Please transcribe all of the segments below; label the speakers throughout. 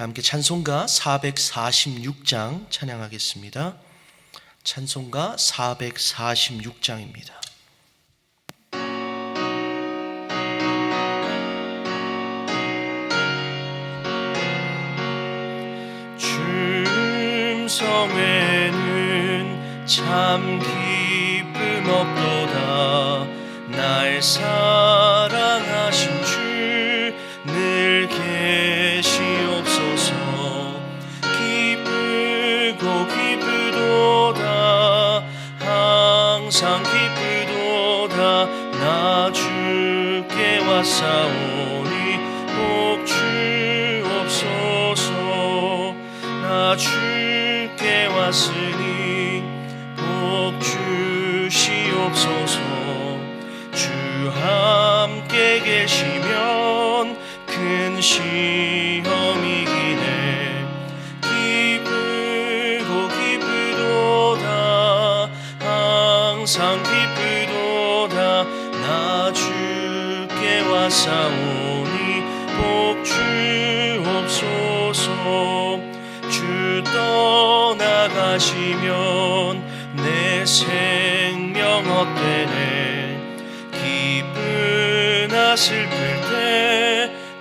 Speaker 1: 함께 찬송가 446장 찬양하겠습니다. 찬송가 446장입니다.
Speaker 2: 충성에는 참 기쁨 없도다. 날 사랑하신 주 늘 계시옵소서. 기쁘고 기쁘도다. 항상 기쁘도다. 나 주께 왔사오니 복 주옵소서. 나 주께 왔으니 복 주시옵소서. 주 함께 계시면 큰 시험이기네. 기쁘고 기쁘도다. 항상 기쁘도다. 나 주께 왔사오니 복 주옵소서. 주 떠나가시면 내 생명 헛되네. 기쁘나 슬플 때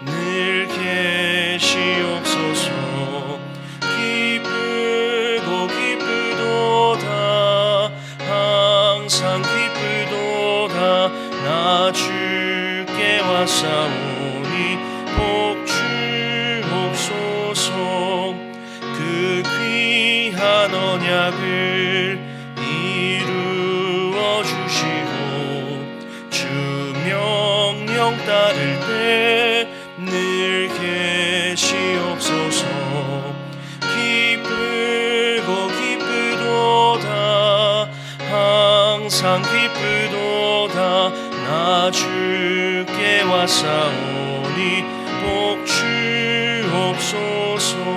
Speaker 2: 늘 계시옵소서. 기쁘고 기쁘도다. 항상 기쁘도다. 나 주께 왔사오니 복 주옵소서. 그 귀한 언약을 이루어 주시고 주 명령 따를 때 늘 계시옵소서. 기쁘고 기쁘도다. 항상 기쁘도다. 나 주께 왔사오니 복 주옵소서.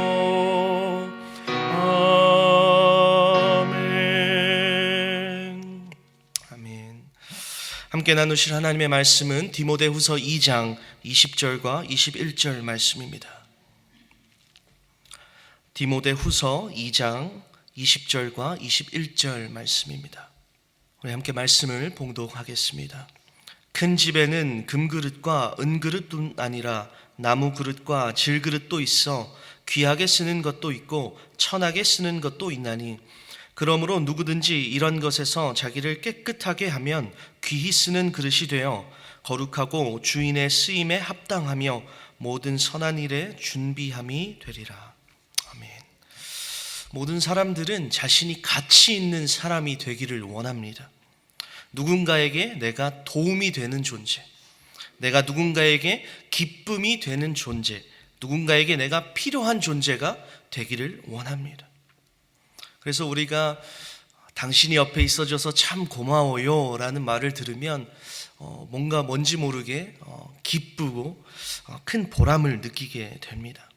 Speaker 1: 함께 나누실 하나님의 말씀은 디모데후서 2장 20절과 21절 말씀입니다. 디모데후서 2장 20절과 21절 말씀입니다. 우리 함께 말씀을 봉독하겠습니다. 큰 집에는 금그릇과 은그릇뿐 아니라 나무 그릇과 질그릇도 있어 귀하게 쓰는 것도 있고 천하게 쓰는 것도 있나니 그러므로 누구든지 이런 것에서 자기를 깨끗하게 하면 귀히 쓰는 그릇이 되어 거룩하고 주인의 쓰임에 합당하며 모든 선한 일에 준비함이 되리라. 아멘. 모든 사람들은 자신이 가치 있는 사람이 되기를 원합니다. 누군가에게 내가 도움이 되는 존재, 내가 누군가에게 기쁨이 되는 존재, 누군가에게 내가 필요한 존재가 되기를 원합니다. 그래서 우리가 당신이 옆에 있어줘서 참 고마워요 라는 말을 들으면 뭔가 뭔지 모르게 기쁘고 큰 보람을 느끼게 됩니다.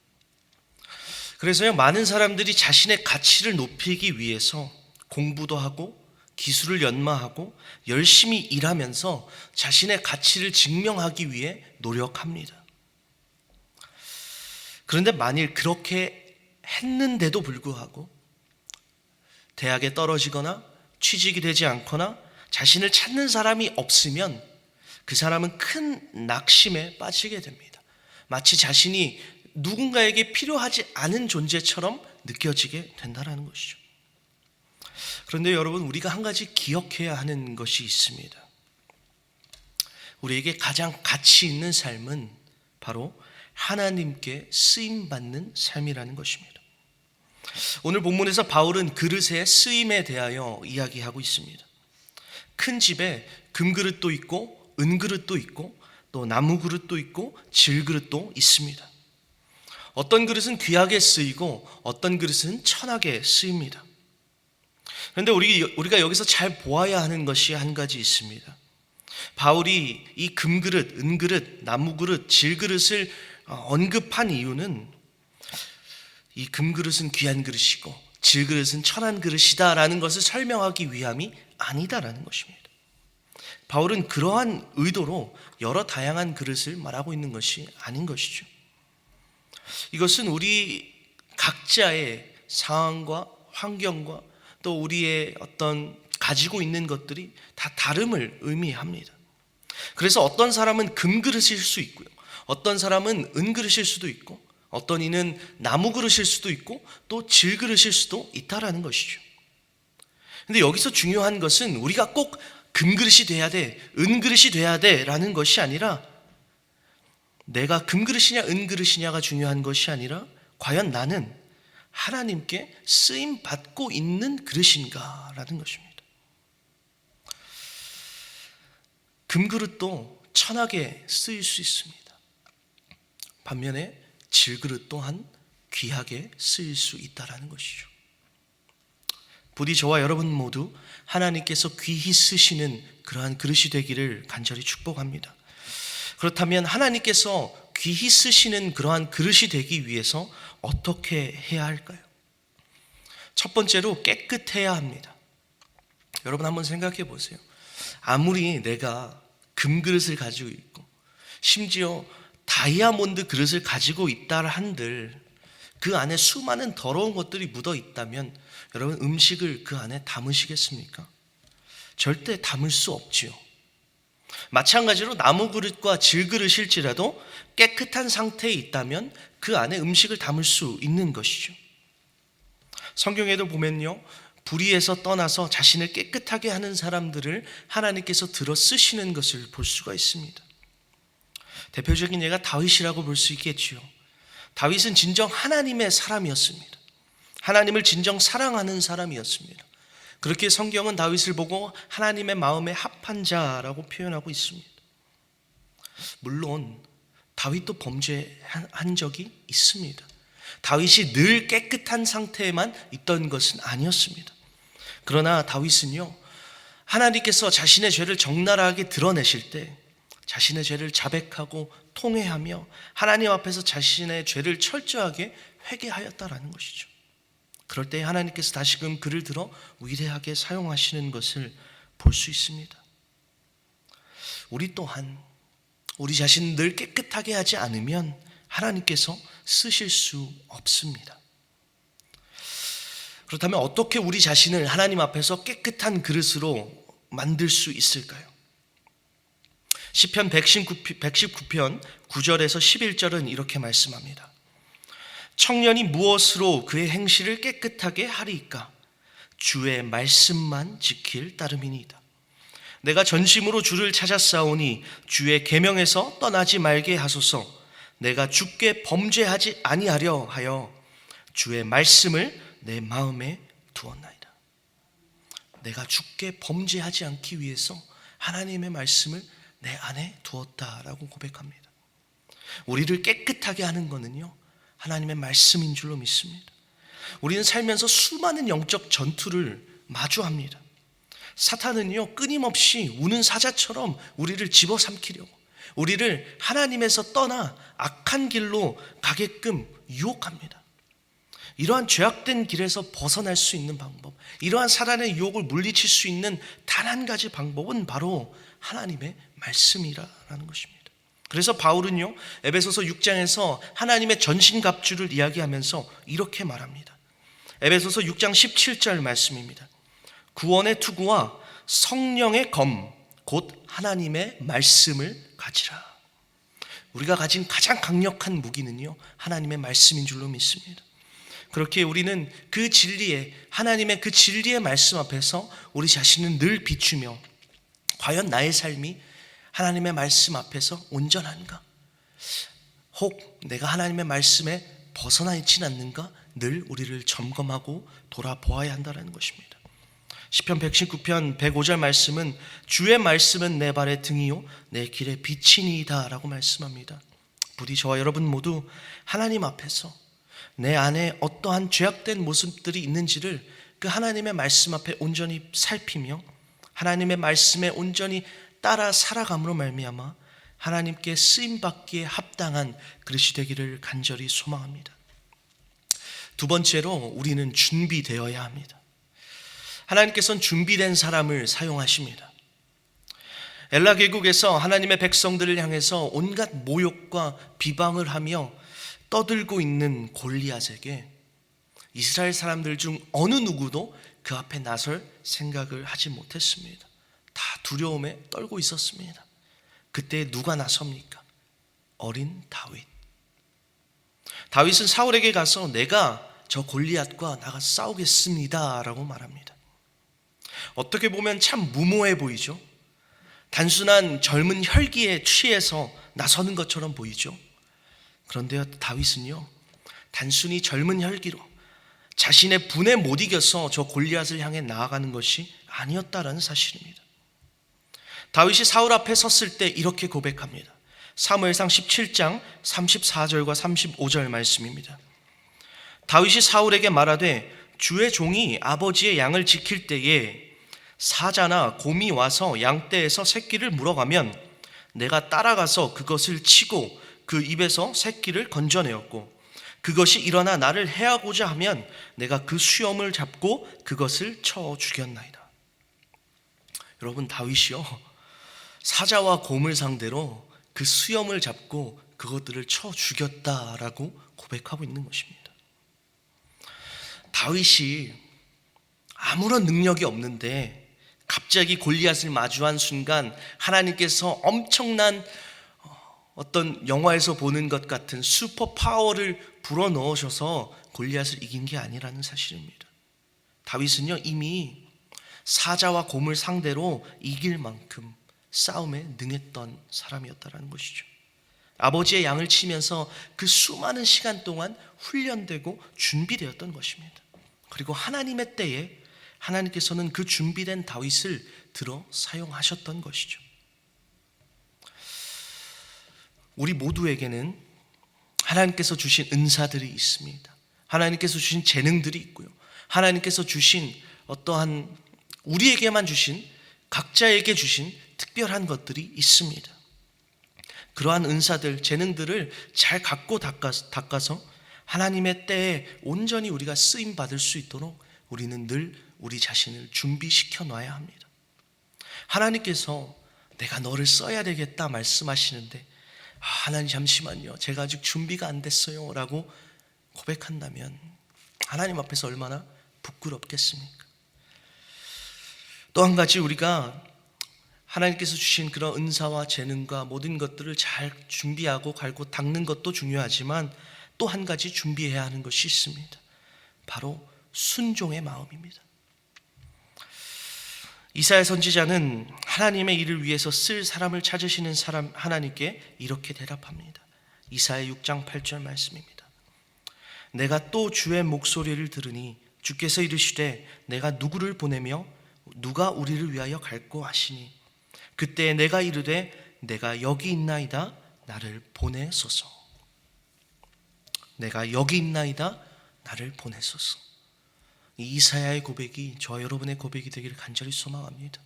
Speaker 1: 그래서요, 많은 사람들이 자신의 가치를 높이기 위해서 공부도 하고 기술을 연마하고 열심히 일하면서 자신의 가치를 증명하기 위해 노력합니다. 그런데 만일 그렇게 했는데도 불구하고 대학에 떨어지거나 취직이 되지 않거나 자신을 찾는 사람이 없으면 그 사람은 큰 낙심에 빠지게 됩니다. 마치 자신이 누군가에게 필요하지 않은 존재처럼 느껴지게 된다는 것이죠. 그런데 여러분, 우리가 한 가지 기억해야 하는 것이 있습니다. 우리에게 가장 가치 있는 삶은 바로 하나님께 쓰임받는 삶이라는 것입니다. 오늘 본문에서 바울은 그릇의 쓰임에 대하여 이야기하고 있습니다. 큰 집에 금그릇도 있고 은그릇도 있고 또 나무 그릇도 있고 질그릇도 있습니다. 어떤 그릇은 귀하게 쓰이고 어떤 그릇은 천하게 쓰입니다. 그런데 우리가 여기서 잘 보아야 하는 것이 한 가지 있습니다. 바울이 이 금그릇, 은그릇, 나무 그릇, 질그릇을 언급한 이유는 이 금그릇은 귀한 그릇이고 질그릇은 천한 그릇이다 라는 것을 설명하기 위함이 아니다라는 것입니다. 바울은 그러한 의도로 여러 다양한 그릇을 말하고 있는 것이 아닌 것이죠. 이것은 우리 각자의 상황과 환경과 또 우리의 어떤 가지고 있는 것들이 다 다름을 의미합니다. 그래서 어떤 사람은 금그릇일 수 있고요, 어떤 사람은 은그릇일 수도 있고, 어떤 이는 나무그릇일 수도 있고 또 질그릇일 수도 있다라는 것이죠. 근데 여기서 중요한 것은 우리가 꼭 금그릇이 돼야 돼, 은그릇이 돼야 돼 라는 것이 아니라, 내가 금그릇이냐 은그릇이냐가 중요한 것이 아니라 과연 나는 하나님께 쓰임 받고 있는 그릇인가 라는 것입니다. 금그릇도 천하게 쓰일 수 있습니다. 반면에 질그릇 또한 귀하게 쓰일 수 있다라는 것이죠. 부디 저와 여러분 모두 하나님께서 귀히 쓰시는 그러한 그릇이 되기를 간절히 축복합니다. 그렇다면 하나님께서 귀히 쓰시는 그러한 그릇이 되기 위해서 어떻게 해야 할까요? 첫 번째로 깨끗해야 합니다. 여러분 한번 생각해 보세요. 아무리 내가 금그릇을 가지고 있고 심지어 다이아몬드 그릇을 가지고 있다 한들 그 안에 수많은 더러운 것들이 묻어 있다면 여러분 음식을 그 안에 담으시겠습니까? 절대 담을 수 없지요. 마찬가지로 나무 그릇과 질 그릇일지라도 깨끗한 상태에 있다면 그 안에 음식을 담을 수 있는 것이죠. 성경에도 보면요, 불의에서 떠나서 자신을 깨끗하게 하는 사람들을 하나님께서 들어 쓰시는 것을 볼 수가 있습니다. 대표적인 예가 다윗이라고 볼 수 있겠지요. 다윗은 진정 하나님의 사람이었습니다. 하나님을 진정 사랑하는 사람이었습니다. 그렇게 성경은 다윗을 보고 하나님의 마음에 합한 자라고 표현하고 있습니다. 물론 다윗도 범죄한 적이 있습니다. 다윗이 늘 깨끗한 상태에만 있던 것은 아니었습니다. 그러나 다윗은요, 하나님께서 자신의 죄를 적나라하게 드러내실 때 자신의 죄를 자백하고 통회하며 하나님 앞에서 자신의 죄를 철저하게 회개하였다라는 것이죠. 그럴 때 하나님께서 다시금 그를 들어 위대하게 사용하시는 것을 볼 수 있습니다. 우리 또한 우리 자신을 늘 깨끗하게 하지 않으면 하나님께서 쓰실 수 없습니다. 그렇다면 어떻게 우리 자신을 하나님 앞에서 깨끗한 그릇으로 만들 수 있을까요? 시편 119편 9절에서 11절은 이렇게 말씀합니다. 청년이 무엇으로 그의 행실을 깨끗하게 하리이까? 주의 말씀만 지킬 따름이니이다. 내가 전심으로 주를 찾았사오니 주의 계명에서 떠나지 말게 하소서. 내가 주께 범죄하지 아니하려 하여 주의 말씀을 내 마음에 두었나이다. 내가 주께 범죄하지 않기 위해서 하나님의 말씀을 내 안에 두었다라고 고백합니다. 우리를 깨끗하게 하는 것은요, 하나님의 말씀인 줄로 믿습니다. 우리는 살면서 수많은 영적 전투를 마주합니다. 사탄은요, 끊임없이 우는 사자처럼 우리를 집어삼키려고, 우리를 하나님에서 떠나 악한 길로 가게끔 유혹합니다. 이러한 죄악된 길에서 벗어날 수 있는 방법, 이러한 사단의 유혹을 물리칠 수 있는 단 한 가지 방법은 바로 하나님의 말씀이라는 것입니다. 그래서 바울은요, 에베소서 6장에서 하나님의 전신갑주를 이야기하면서 이렇게 말합니다. 에베소서 6장 17절 말씀입니다. 구원의 투구와 성령의 검, 곧 하나님의 말씀을 가지라. 우리가 가진 가장 강력한 무기는요, 하나님의 말씀인 줄로 믿습니다. 그렇게 우리는 그 진리에, 하나님의 그 진리의 말씀 앞에서 우리 자신은 늘 비추며 과연 나의 삶이 하나님의 말씀 앞에서 온전한가? 혹 내가 하나님의 말씀에 벗어나 있진 않는가? 늘 우리를 점검하고 돌아보아야 한다는 것입니다. 시편 119편 105절 말씀은 주의 말씀은 내 발의 등이요 내 길의 빛이니이다 라고 말씀합니다. 부디 저와 여러분 모두 하나님 앞에서 내 안에 어떠한 죄악된 모습들이 있는지를 그 하나님의 말씀 앞에 온전히 살피며 하나님의 말씀에 온전히 따라 살아감으로 말미암아 하나님께 쓰임받기에 합당한 그릇이 되기를 간절히 소망합니다. 두 번째로 우리는 준비되어야 합니다. 하나님께서는 준비된 사람을 사용하십니다. 엘라 계곡에서 하나님의 백성들을 향해서 온갖 모욕과 비방을 하며 떠들고 있는 골리앗에게 이스라엘 사람들 중 어느 누구도 그 앞에 나설 생각을 하지 못했습니다. 다 두려움에 떨고 있었습니다. 그때 누가 나섭니까? 어린 다윗. 다윗은 사울에게 가서 내가 저 골리앗과 나가 싸우겠습니다 라고 말합니다. 어떻게 보면 참 무모해 보이죠. 단순한 젊은 혈기에 취해서 나서는 것처럼 보이죠. 그런데 다윗은요, 단순히 젊은 혈기로 자신의 분에 못 이겨서 저 골리앗을 향해 나아가는 것이 아니었다라는 사실입니다. 다윗이 사울 앞에 섰을 때 이렇게 고백합니다. 사무엘상 17장 34절과 35절 말씀입니다. 다윗이 사울에게 말하되 주의 종이 아버지의 양을 지킬 때에 사자나 곰이 와서 양떼에서 새끼를 물어가면 내가 따라가서 그것을 치고 그 입에서 새끼를 건져내었고 그것이 일어나 나를 해하고자 하면 내가 그 수염을 잡고 그것을 쳐 죽였나이다. 여러분, 다윗이요, 사자와 곰을 상대로 그 수염을 잡고 그것들을 쳐 죽였다라고 고백하고 있는 것입니다. 다윗이 아무런 능력이 없는데 갑자기 골리앗을 마주한 순간 하나님께서 엄청난 어떤 영화에서 보는 것 같은 슈퍼 파워를 불어넣으셔서 골리앗을 이긴 게 아니라는 사실입니다. 다윗은요, 이미 사자와 곰을 상대로 이길 만큼 싸움에 능했던 사람이었다는 것이죠. 아버지의 양을 치면서 그 수많은 시간 동안 훈련되고 준비되었던 것입니다. 그리고 하나님의 때에 하나님께서는 그 준비된 다윗을 들어 사용하셨던 것이죠. 우리 모두에게는 하나님께서 주신 은사들이 있습니다. 하나님께서 주신 재능들이 있고요. 하나님께서 주신 어떠한 우리에게만 주신 각자에게 주신 특별한 것들이 있습니다. 그러한 은사들, 재능들을 잘 갖고 닦아서 하나님의 때에 온전히 우리가 쓰임 받을 수 있도록 우리는 늘 우리 자신을 준비시켜 놔야 합니다. 하나님께서 내가 너를 써야 되겠다 말씀하시는데 하나님 잠시만요, 제가 아직 준비가 안 됐어요 라고 고백한다면 하나님 앞에서 얼마나 부끄럽겠습니까? 또 한 가지, 우리가 하나님께서 주신 그런 은사와 재능과 모든 것들을 잘 준비하고 갈고 닦는 것도 중요하지만 또 한 가지 준비해야 하는 것이 있습니다. 바로 순종의 마음입니다. 이사야 선지자는 하나님의 일을 위해서 쓸 사람을 찾으시는 사람 하나님께 이렇게 대답합니다. 이사야 6장 8절 말씀입니다. 내가 또 주의 목소리를 들으니 주께서 이르시되 내가 누구를 보내며 누가 우리를 위하여 갈고 하시니 그때 내가 이르되 내가 여기 있나이다 나를 보내소서. 내가 여기 있나이다 나를 보내소서. 이 이사야의 고백이 저와 여러분의 고백이 되기를 간절히 소망합니다.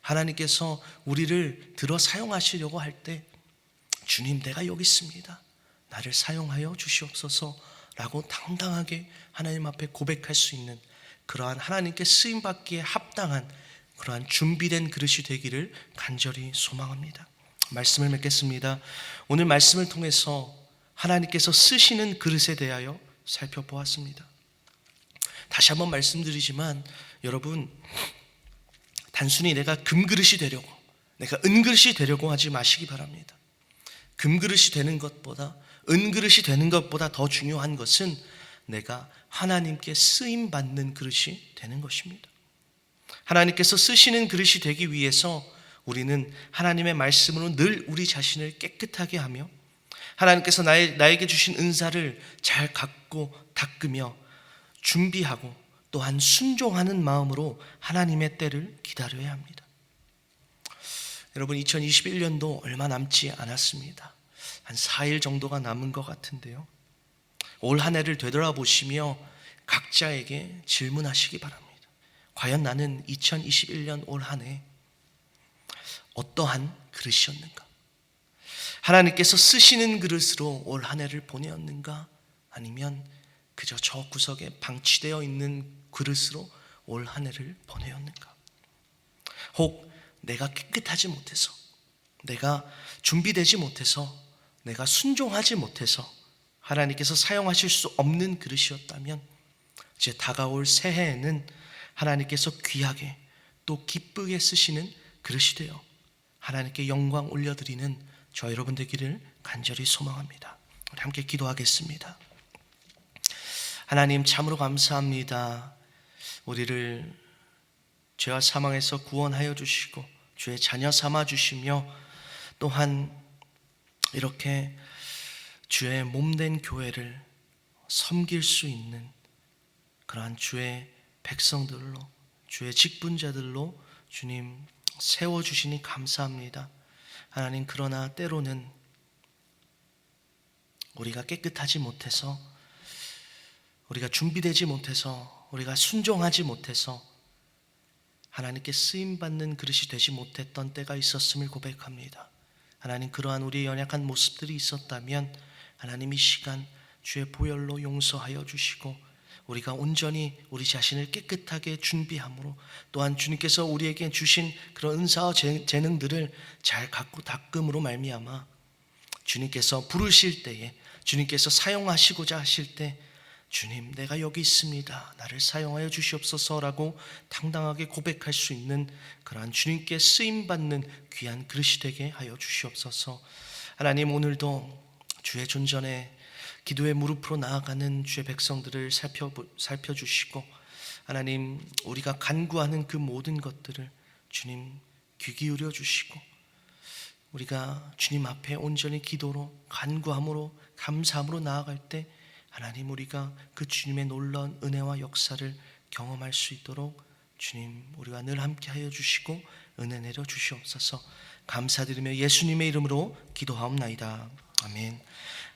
Speaker 1: 하나님께서 우리를 들어 사용하시려고 할 때 주님 내가 여기 있습니다, 나를 사용하여 주시옵소서 라고 당당하게 하나님 앞에 고백할 수 있는 그러한 하나님께 쓰임받기에 합당한 그러한 준비된 그릇이 되기를 간절히 소망합니다. 말씀을 맺겠습니다. 오늘 말씀을 통해서 하나님께서 쓰시는 그릇에 대하여 살펴보았습니다. 다시 한번 말씀드리지만 여러분, 단순히 내가 금그릇이 되려고, 내가 은그릇이 되려고 하지 마시기 바랍니다. 금그릇이 되는 것보다, 은그릇이 되는 것보다 더 중요한 것은 내가 하나님께 쓰임받는 그릇이 되는 것입니다. 하나님께서 쓰시는 그릇이 되기 위해서 우리는 하나님의 말씀으로 늘 우리 자신을 깨끗하게 하며 하나님께서 나에게 주신 은사를 잘 갖고 닦으며 준비하고 또한 순종하는 마음으로 하나님의 때를 기다려야 합니다. 여러분, 2021년도 얼마 남지 않았습니다. 한 4일 정도가 남은 것 같은데요, 올 한 해를 되돌아보시며 각자에게 질문하시기 바랍니다. 과연 나는 2021년 올 한 해 어떠한 그릇이었는가? 하나님께서 쓰시는 그릇으로 올 한 해를 보내었는가? 아니면 그저 저 구석에 방치되어 있는 그릇으로 올 한 해를 보내었는가? 혹 내가 깨끗하지 못해서, 내가 준비되지 못해서, 내가 순종하지 못해서 하나님께서 사용하실 수 없는 그릇이었다면 이제 다가올 새해에는 하나님께서 귀하게 또 기쁘게 쓰시는 그릇이 되어 하나님께 영광 올려드리는 저 여러분 되기를 간절히 소망합니다. 우리 함께 기도하겠습니다. 하나님 참으로 감사합니다. 우리를 죄와 사망에서 구원하여 주시고 주의 자녀 삼아 주시며 또한 이렇게 주의 몸된 교회를 섬길 수 있는 그러한 주의 백성들로 주의 직분자들로 주님 세워주시니 감사합니다. 하나님, 그러나 때로는 우리가 깨끗하지 못해서, 우리가 준비되지 못해서, 우리가 순종하지 못해서 하나님께 쓰임받는 그릇이 되지 못했던 때가 있었음을 고백합니다. 하나님, 그러한 우리의 연약한 모습들이 있었다면 하나님 이 시간 주의 보혈로 용서하여 주시고 우리가 온전히 우리 자신을 깨끗하게 준비함으로 또한 주님께서 우리에게 주신 그런 은사와 재능들을 잘 갖고 닦음으로 말미암아 주님께서 부르실 때에, 주님께서 사용하시고자 하실 때 주님, 내가 여기 있습니다, 나를 사용하여 주시옵소서라고 당당하게 고백할 수 있는 그러한 주님께 쓰임받는 귀한 그릇이 되게 하여 주시옵소서. 하나님, 오늘도 주의 존전에 기도의 무릎으로 나아가는 주의 백성들을 살펴주시고 하나님, 우리가 간구하는 그 모든 것들을 주님 귀 기울여 주시고 우리가 주님 앞에 온전히 기도로 간구함으로 감사함으로 나아갈 때 하나님, 우리가 그 주님의 놀라운 은혜와 역사를 경험할 수 있도록 주님 우리와 늘 함께 하여 주시고 은혜 내려 주시옵소서. 감사드리며 예수님의 이름으로 기도하옵나이다. 아멘.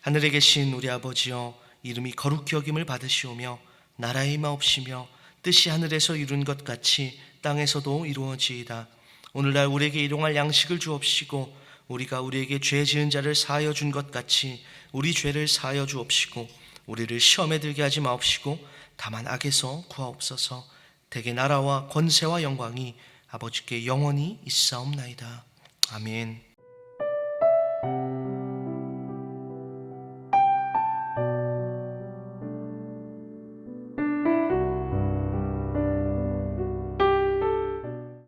Speaker 1: 하늘에 계신 우리 아버지여, 이름이 거룩히 여김을 받으시오며 나라의 임하옵시며 뜻이 하늘에서 이룬 것 같이 땅에서도 이루어지이다. 오늘날 우리에게 일용할 양식을 주옵시고 우리가 우리에게 죄 지은 자를 사하여 준 것 같이 우리 죄를 사하여 주옵시고 우리를 시험에 들게 하지 마옵시고 다만 악에서 구하옵소서. 대개 나라와 권세와 영광이 아버지께 영원히 있사옵나이다. 아멘.